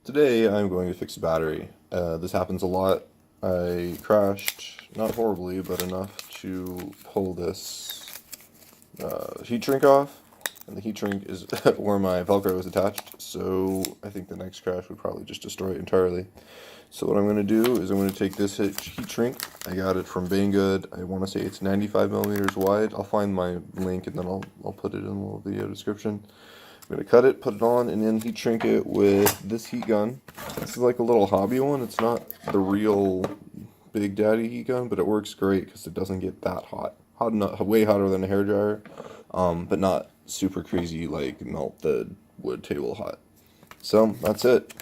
Today I'm going to fix a battery. This happens a lot. I crashed, not horribly, but enough to pull this heat shrink off, and the heat shrink is where my Velcro is attached, so I think the next crash would probably just destroy it entirely. So what I'm going to do is I'm going to take this heat shrink. I got it from Banggood. I want to say it's 95 millimeters wide. I'll find my link and then I'll put it in the little video description. I'm going to cut it, put it on, and then heat shrink it with this heat gun. This is like a little hobby one. It's not the real Big Daddy heat gun, but it works great because it doesn't get that hot. Hot enough, way hotter than a hairdryer, but not super crazy like melt the wood table hot. So that's it.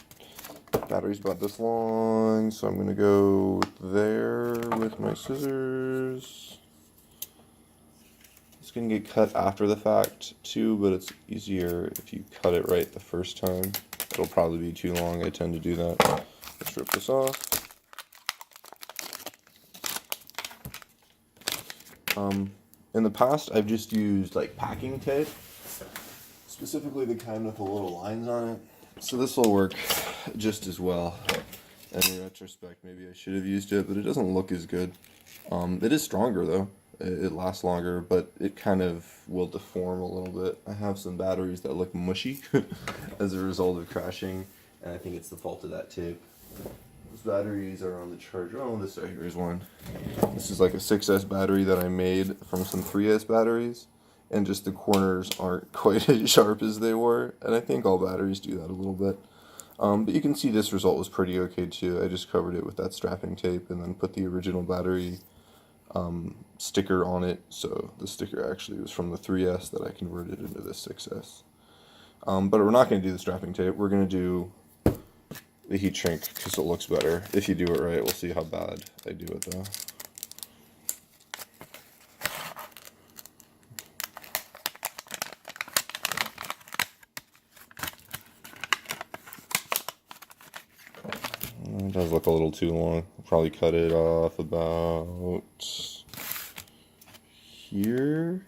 Battery's about this long, so I'm going to go there with my scissors. It's going to get cut after the fact too, but it's easier if you cut it right the first time. It'll probably be too long. I tend to do that. Let's rip this off. In the past, I've just used like packing tape, specifically the kind with the little lines on it. So this will work just as well. And in retrospect, maybe I should have used it, but it doesn't look as good. It is stronger though. It lasts longer, but it kind of will deform a little bit. I have some batteries that look mushy as a result of crashing, and I think it's the fault of that tape. Those batteries are on the charger. Oh, this right here is one. This is like a 6S battery that I made from some 3S batteries, and just the corners aren't quite as sharp as they were, and I think all batteries do that a little bit. But you can see this result was pretty okay too. I just covered it with that strapping tape and then put the original battery sticker on it. So the sticker actually was from the 3S that I converted into this 6S. But we're not going to do the strapping tape. We're going to do the heat shrink because it looks better. If you do it right, we'll see how bad I do it though. It does look a little too long. I'll probably cut it off about here.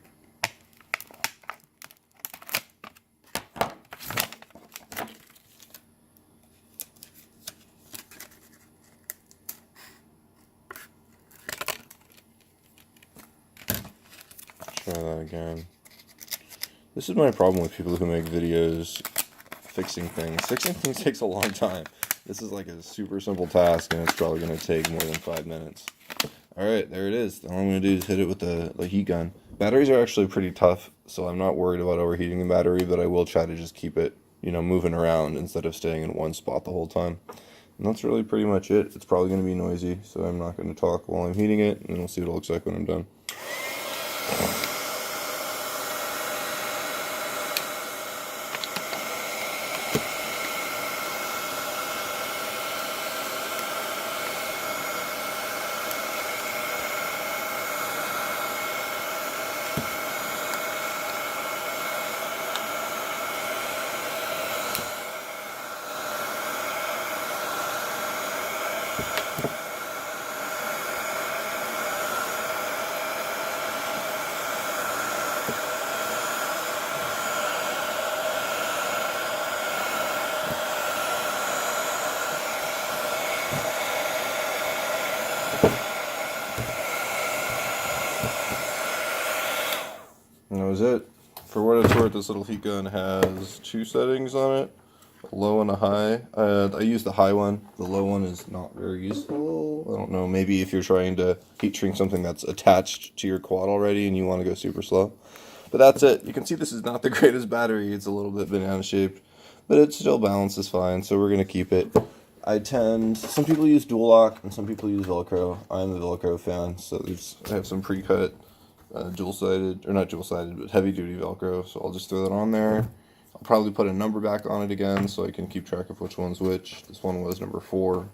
Try that again. This is my problem with people who make videos fixing things. Fixing things takes a long time. This is like a super simple task, and it's probably going to take more than 5 minutes. Alright, there it is. All I'm going to do is hit it with the heat gun. Batteries are actually pretty tough, so I'm not worried about overheating the battery, but I will try to just keep it, moving around instead of staying in one spot the whole time. And that's really pretty much it. It's probably going to be noisy, so I'm not going to talk while I'm heating it, and we'll see what it looks like when I'm done. And that was it. For what it's worth, this little heat gun has 2 settings on it, a low and a high. I use the high one. The low one is not very useful. I don't know, maybe if you're trying to heat shrink something that's attached to your quad already and you want to go super slow. But that's it. You can see this is not the greatest battery. It's a little bit banana shaped, but it still balances fine, so we're going to keep it. Some people use dual lock and some people use Velcro. I'm the Velcro fan, so I have some pre-cut dual-sided, or not dual-sided, but heavy-duty Velcro, so I'll just throw that on there. I'll probably put a number back on it again so I can keep track of which one's which. This one was number 4.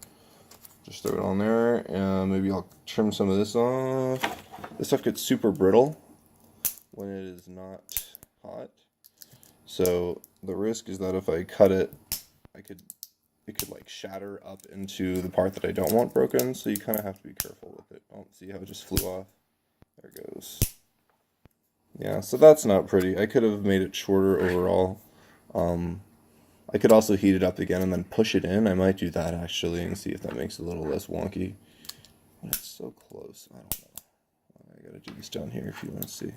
Just throw it on there, and maybe I'll trim some of this off. This stuff gets super brittle when it is not hot, so the risk is that if I cut it, it could like shatter up into the part that I don't want broken, so you kind of have to be careful with it. Oh, see how it just flew off? There it goes. Yeah, so that's not pretty. I could have made it shorter overall. I could also heat it up again and then push it in. I might do that actually and see if that makes it a little less wonky. But it's so close. I don't know. I gotta do this down here if you want to see.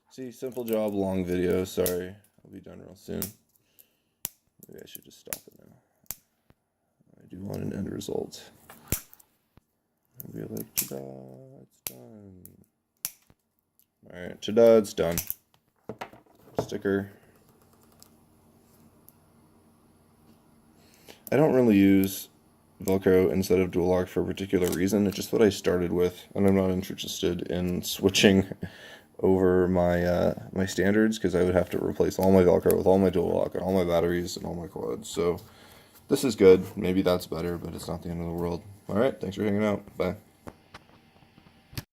See, simple job, long video. Sorry, I'll be done real soon. Maybe I should just stop it now. I do want an end result. I'll be like, ta-da, it's done. Alright, ta-da, it's done. Sticker. I don't really use Velcro instead of dual lock for a particular reason. It's just what I started with, and I'm not interested in switching over my my standards because I would have to replace all my Velcro with all my dual lock and all my batteries and all my quads. So this is good. Maybe that's better, but it's not the end of the world. All right, thanks for hanging out. Bye.